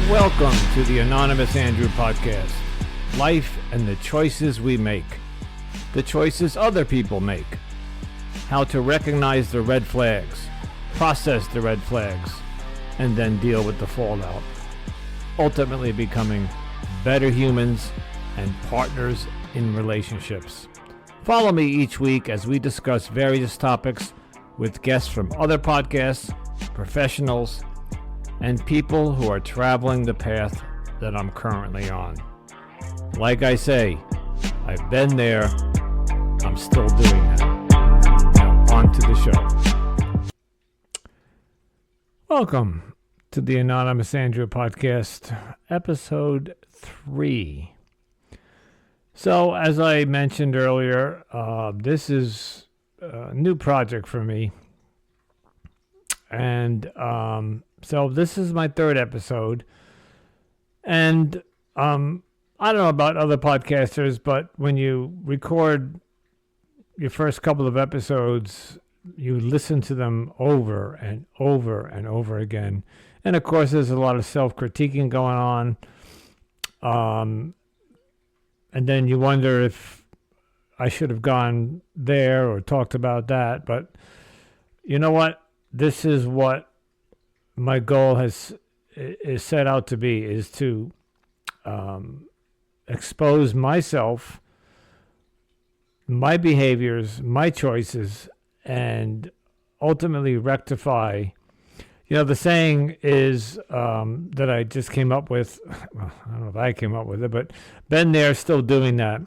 Welcome to the Anonymous Andrew podcast. Life and the choices we make. The choices other people make. How to recognize the red flags, process the red flags, and then deal with the fallout. Ultimately becoming better humans and partners in relationships. Follow me each week as we discuss various topics with guests from other podcasts, professionals, and people who are traveling the path that I'm currently on. Like I say, I've been there, I'm still doing that. Now on to the show. Welcome to the Anonymous Andrew podcast, episode 3. So as I mentioned earlier, this is a new project for me. And so this is my 3rd episode, and I don't know about other podcasters, but when you record your first couple of episodes, you listen to them over and over and over again. And of course, there's a lot of self-critiquing going on. And then you wonder if I should have gone there or talked about that. But you know what? This is what my goal is set out to be, is to expose myself, my behaviors, my choices, and ultimately rectify. You know, the saying is that I just came up with, well, I don't know if I came up with it, but been there, still doing that.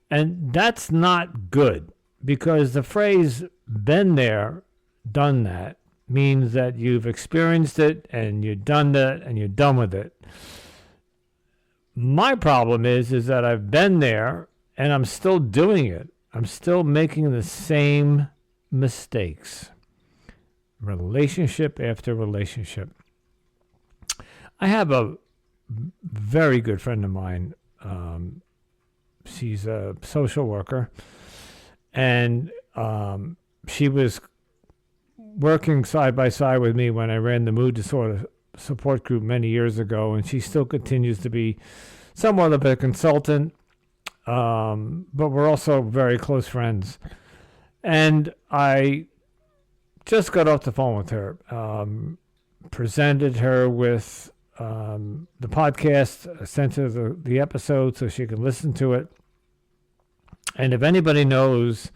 And that's not good, because the phrase been there, done that means that you've experienced it and you've done that and you're done with it. My problem is that I've been there and I'm still doing it. I'm still making the same mistakes. Relationship after relationship. I have a very good friend of mine. She's a social worker, and she was working side by side with me when I ran the mood disorder support group many years ago, and she still continues to be somewhat of a consultant, but we're also very close friends. And I just got off the phone with her, presented her with the podcast, sent her the episode so she can listen to it. And if anybody knows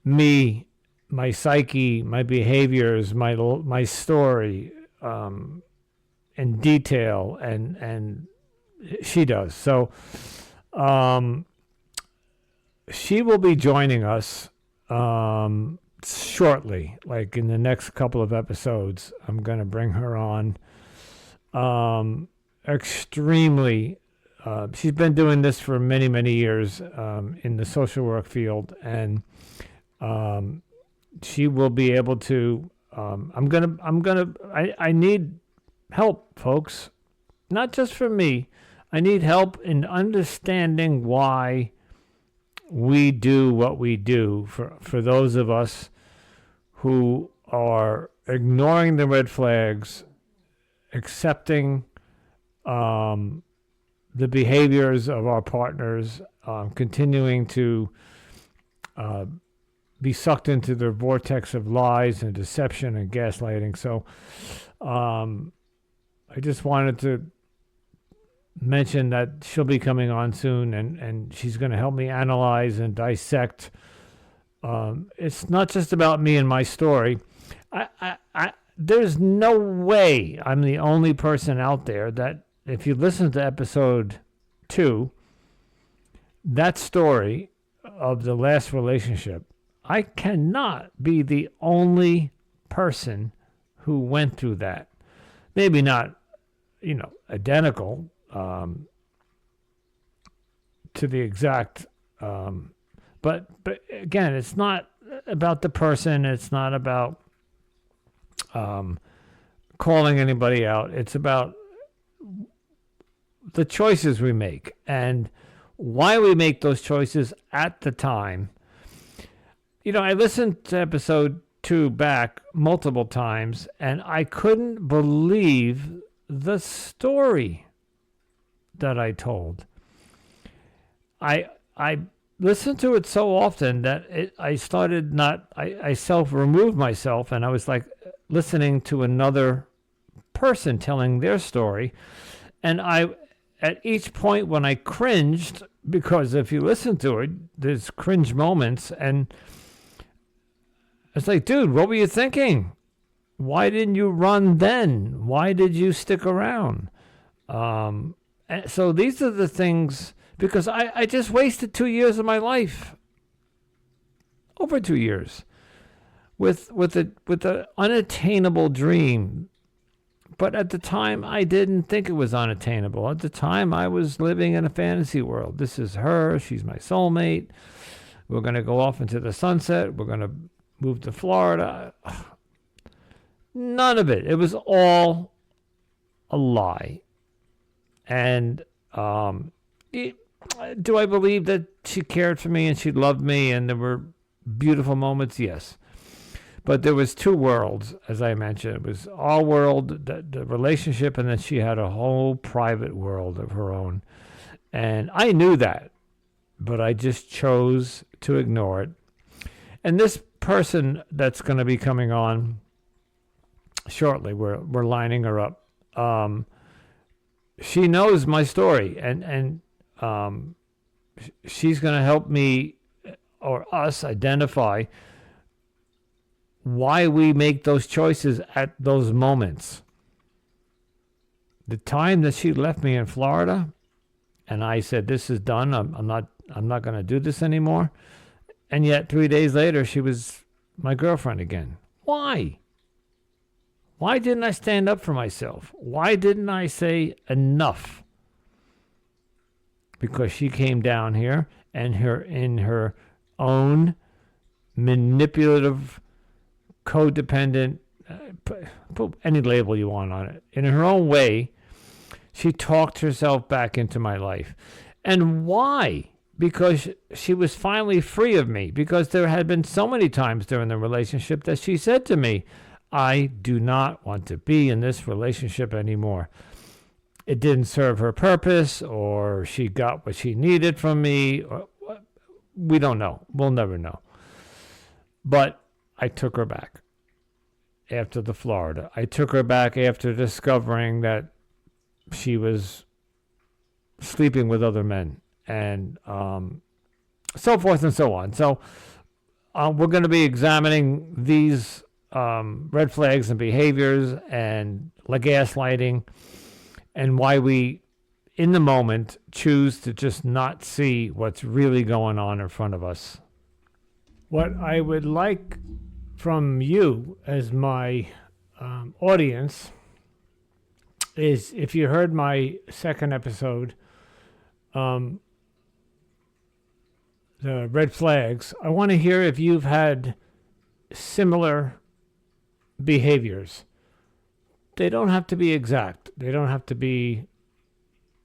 me, my psyche, my behaviors, my story in detail, and she does. So she will be joining us shortly, like in the next couple of episodes. I'm going to bring her on. Extremely, she's been doing this for many, many years in the social work field, and she will be able to, I need help, folks, not just from me. I need help in understanding why we do what we do, for those of us who are ignoring the red flags, accepting the behaviors of our partners, continuing to be sucked into the vortex of lies and deception and gaslighting. So I just wanted to mention that she'll be coming on soon, and she's going to help me analyze and dissect. It's not just about me and my story. There's no way I'm the only person out there that, if you listen to episode 2, that story of the last relationship, I cannot be the only person who went through that. Maybe not, identical to the exact, but again, it's not about the person. It's not about calling anybody out. It's about the choices we make and why we make those choices at the time. I listened to episode 2 back multiple times, and I couldn't believe the story that I told. I listened to it so often that I started I self-removed myself, and I was like listening to another person telling their story. And at each point when I cringed, because if you listen to it, there's cringe moments, and it's like, dude, what were you thinking? Why didn't you run then? Why did you stick around? And so these are the things, because I just wasted 2 years of my life, over 2 years, with the unattainable dream. But at the time, I didn't think it was unattainable. At the time, I was living in a fantasy world. This is her. She's my soulmate. We're going to go off into the sunset. We're going to move to Florida. None of it. It was all a lie. And do I believe that she cared for me and she loved me and there were beautiful moments? Yes. But there was two worlds, as I mentioned. It was our world, the relationship, and then she had a whole private world of her own. And I knew that, but I just chose to ignore it. And this person that's going to be coming on shortly, we're lining her up. She knows my story, and she's going to help me or us identify why we make those choices at those moments. The time that she left me in Florida, and I said, "This is done. I'm not going to do this anymore." And yet 3 days later, she was my girlfriend again. Why? Why didn't I stand up for myself? Why didn't I say enough? Because she came down here and in her own manipulative, codependent, put any label you want on it, in her own way, she talked herself back into my life. And why? Because she was finally free of me. Because there had been so many times during the relationship that she said to me, "I do not want to be in this relationship anymore." It didn't serve her purpose, or she got what she needed from me. Or, we don't know. We'll never know. But I took her back after the Florida. I took her back after discovering that she was sleeping with other men, and so forth and so on. So we're going to be examining these red flags and behaviors and gaslighting, and why we, in the moment, choose to just not see what's really going on in front of us. What I would like from you as my audience is, if you heard my second episode, the red flags, I want to hear if you've had similar behaviors. They don't have to be exact. They don't have to be,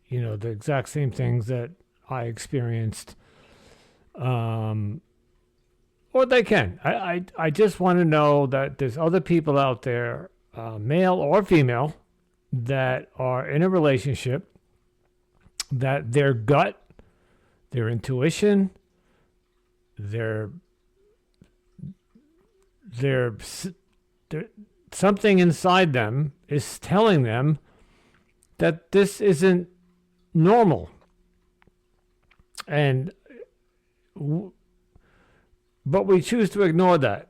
the exact same things that I experienced. Or they can. I just want to know that there's other people out there, male or female, that are in a relationship, that their gut, their intuition, their something inside them is telling them that this isn't normal. But we choose to ignore that.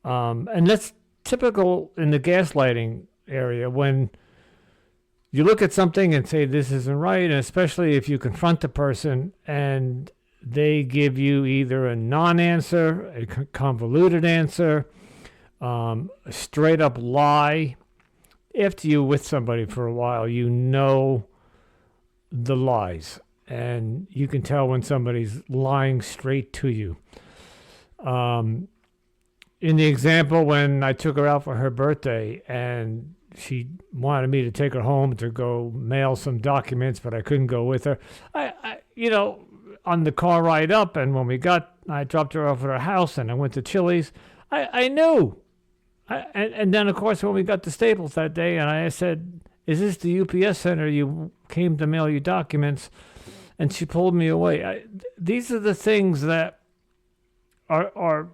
And that's typical in the gaslighting area, when you look at something and say this isn't right, and especially if you confront the person and they give you either a non-answer, a convoluted answer, a straight up lie. After you're with somebody for a while, you know the lies, and you can tell when somebody's lying straight to you. In the example, when I took her out for her birthday and she wanted me to take her home to go mail some documents, but I couldn't go with her. I on the car ride up, and when I dropped her off at her house and I went to Chili's, I knew And then, of course, when we got to Staples that day, and I said, "Is this the UPS center you came to mail your documents?" And she pulled me away. These are the things that are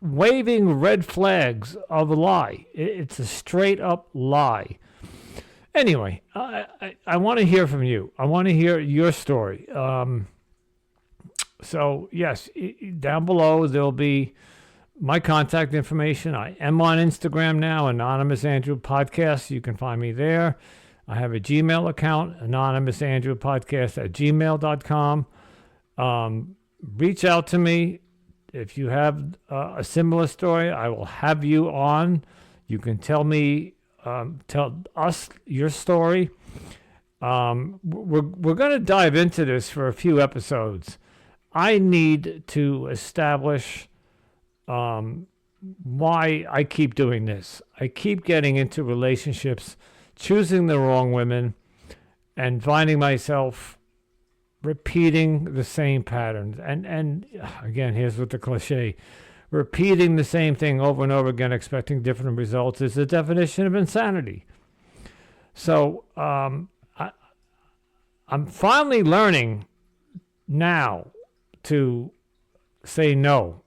waving red flags of a lie. It's a straight up lie. Anyway, I want to hear from you. I want to hear your story. So, yes, down below there'll be my contact information. I am on Instagram now, Anonymous Andrew Podcast. You can find me there. I have a Gmail account, anonymousandrewpodcast@gmail.com. Reach out to me. If you have a similar story, I will have you on. You can tell us your story. We're going to dive into this for a few episodes. I need to establish why I keep doing this. I keep getting into relationships, choosing the wrong women, and finding myself repeating the same patterns. And again, here's what the cliche. Repeating the same thing over and over again, expecting different results, is the definition of insanity. So I'm finally learning now to say no.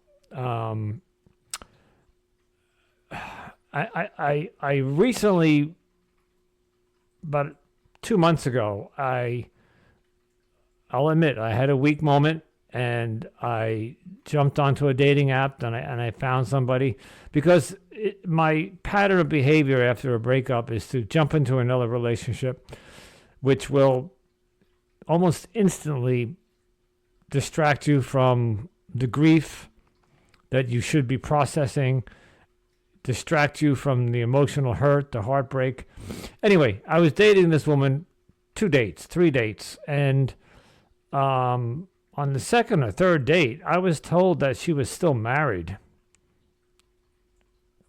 I recently, about 2 months ago, I'll admit I had a weak moment, and I jumped onto a dating app, and I found somebody, because my pattern of behavior after a breakup is to jump into another relationship, which will almost instantly distract you from the grief that you should be processing, distract you from the emotional hurt, the heartbreak. Anyway, I was dating this woman 3 dates, and on the second or third date, I was told that she was still married.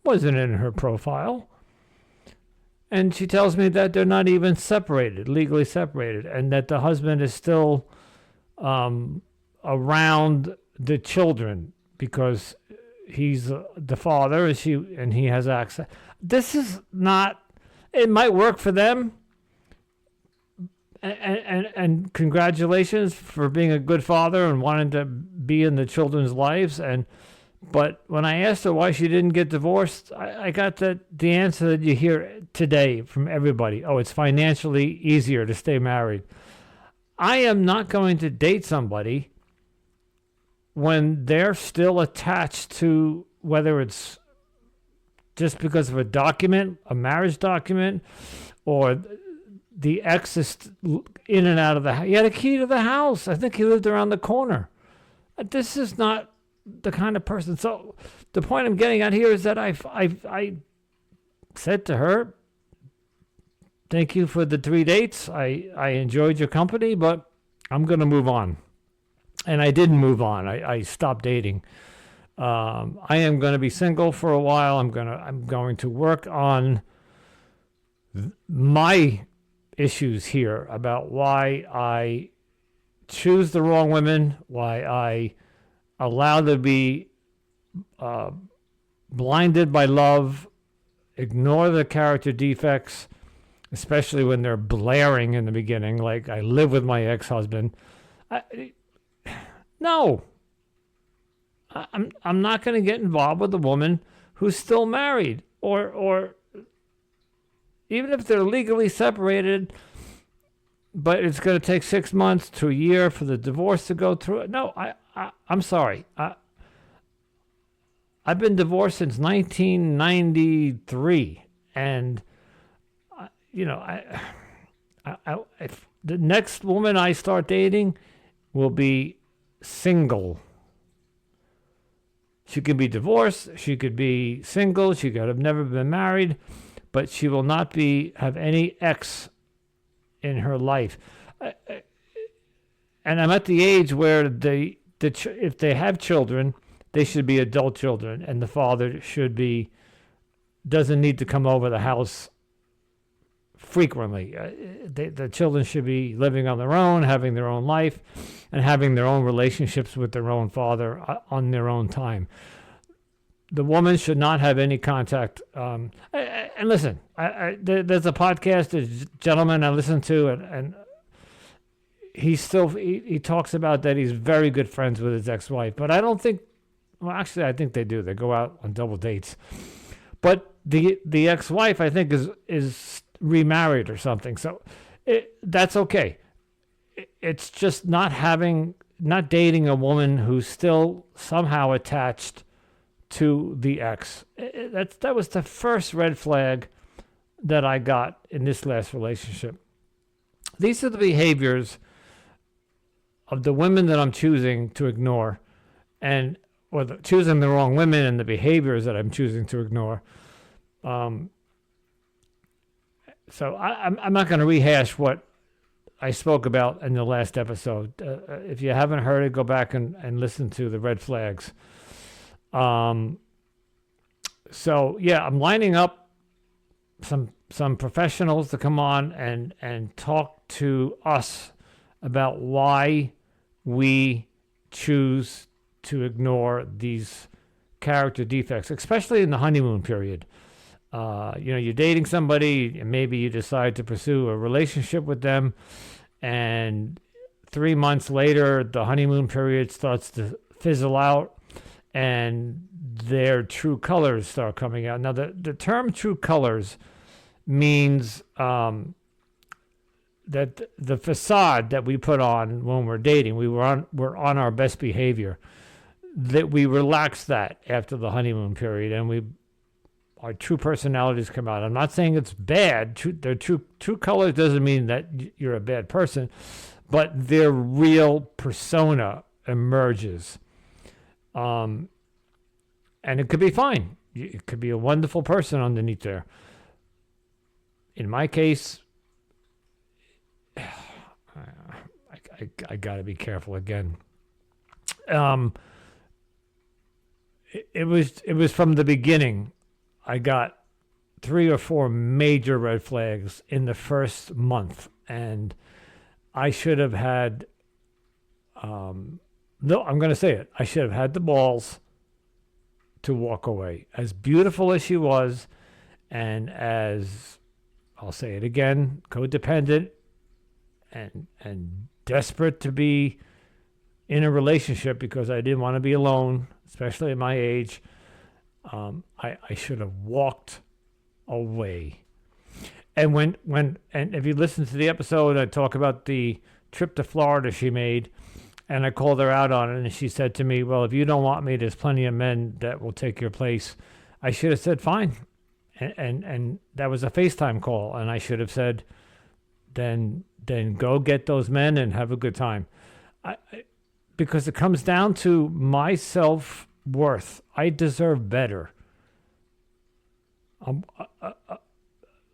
Wasn't in her profile. And she tells me that they're not even separated, legally separated, and that the husband is still around the children because he's the father, and he has access. This is not. It might work for them. And congratulations for being a good father and wanting to be in the children's lives. But when I asked her why she didn't get divorced, I got the answer that you hear today from everybody. Oh, it's financially easier to stay married. I am not going to date somebody when they're still attached to, whether it's just because of a document, a marriage document, or the ex is in and out of the house. He had a key to the house. I think he lived around the corner. This is not the kind of person. So the point I'm getting at here is that I said to her, "Thank you for the 3 dates. I enjoyed your company, but I'm going to move on." And I didn't move on. I stopped dating. I am going to be single for a while. I'm going to work on my issues here about why I choose the wrong women, why I allow them to be blinded by love, ignore the character defects, especially when they're blaring in the beginning, like I live with my ex-husband. No. I'm not going to get involved with a woman who's still married, or even if they're legally separated, but it's going to take 6 months to a year for the divorce to go through. No, I'm sorry. I've been divorced since 1993, and if the next woman I start dating will be single. She could be divorced, she could be single, she could have never been married, but she will not have any ex in her life. And I'm at the age where if they have children, they should be adult children, and the father doesn't need to come over the house frequently. The children should be living on their own, having their own life, and having their own relationships with their own father on their own time. the woman should not have any contact. And listen, there's a podcast, there's a gentleman I listen to, and he talks about that he's very good friends with his ex-wife. But I don't think, well, actually, I think they do. They go out on double dates. But the ex-wife, I think, is remarried or something. So that's okay. It's just not dating a woman who's still somehow attached to the ex. That was the first red flag that I got in this last relationship. These are the behaviors of the women that I'm choosing to ignore, or choosing the wrong women, and the behaviors that I'm choosing to ignore. So I'm not going to rehash what I spoke about in the last episode. If you haven't heard it, go back and listen to the red flags. So yeah, I'm lining up some professionals to come on and talk to us about why we choose to ignore these character defects, especially in the honeymoon period. You're dating somebody, and maybe you decide to pursue a relationship with them, and 3 months later, the honeymoon period starts to fizzle out, and their true colors start coming out. Now, the term true colors means that the facade that we put on when we're dating, we're on our best behavior, that we relax that after the honeymoon period, and our true personalities come out. I'm not saying it's bad. Their true colors doesn't mean that you're a bad person, but their real persona emerges. And it could be fine. It could be a wonderful person underneath there. In my case, I got to be careful again. It was from the beginning. I got 3 or 4 major red flags in the first month, and I should have had, no, I'm going to say it. I should have had the balls to walk away. As beautiful as she was, and as, I'll say it again, codependent and desperate to be in a relationship because I didn't want to be alone, especially at my age. I should have walked away. And and if you listen to the episode, I talk about the trip to Florida she made, and I called her out on it, and she said to me, well, if you don't want me, there's plenty of men that will take your place. I should have said, fine. And that was a FaceTime call, and I should have said, then go get those men and have a good time. Because it comes down to my self-worth. I deserve better. A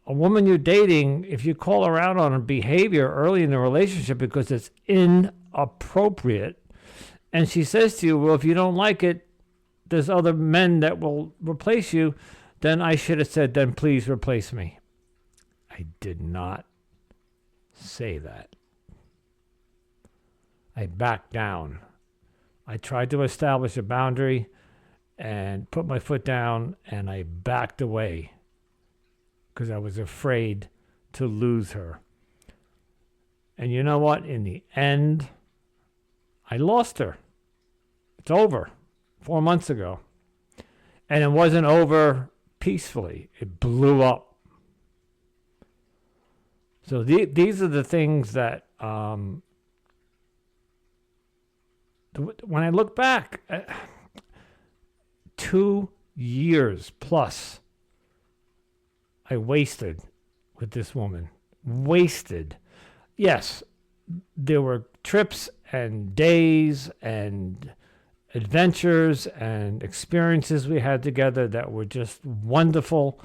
woman you're dating, if you call her out on her behavior early in the relationship because it's inappropriate, and she says to you, well, if you don't like it, there's other men that will replace you, then I should have said, then please replace me. I did not say that. I backed down. I tried to establish a boundary and put my foot down, and I backed away because I was afraid to lose her. And you know what? In the end, I lost her. It's over 4 months ago. And it wasn't over peacefully. It blew up. So these are the things that, when I look back, 2 years plus I wasted with this woman. Wasted. Yes, there were trips and days and adventures and experiences we had together that were just wonderful,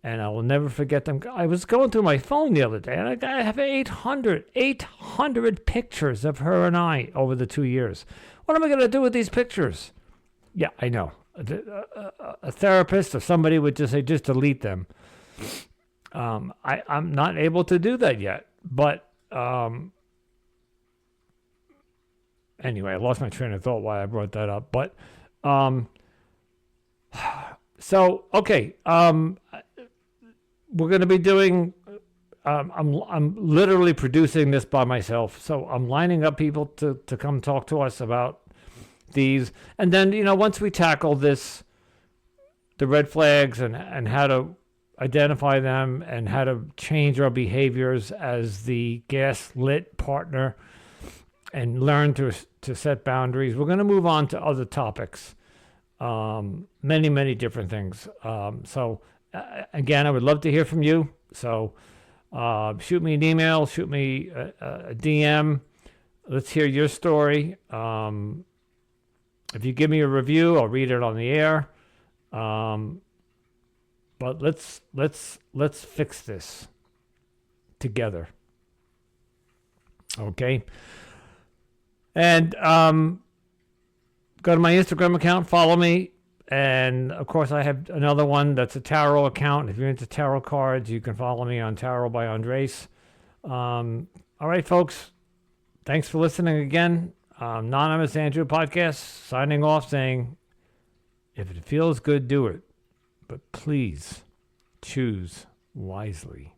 and I will never forget them. I was going through my phone the other day, and I have 800 pictures of her and I over the 2 years. What am I going to do with these pictures? Yeah, I know. A therapist or somebody would just say, just delete them. I'm not able to do that yet. But anyway, I lost my train of thought why I brought that up. But So, okay, we're going to be doing. I'm literally producing this by myself, so I'm lining up people to come talk to us about these, and then once we tackle this, the red flags and how to identify them and how to change our behaviors as the gaslit partner and learn to set boundaries. We're going to move on to other topics, many different things. Again, I would love to hear from you. So shoot me an email, shoot me a DM. Let's hear your story. If you give me a review, I'll read it on the air. But let's fix this together. Okay. And go to my Instagram account, follow me. And of course, I have another one that's a tarot account. If you're into tarot cards, you can follow me on Tarot by Andres. All right, folks. Thanks for listening again. Anonymous Andrew Podcast, signing off saying, if it feels good, do it. But please choose wisely.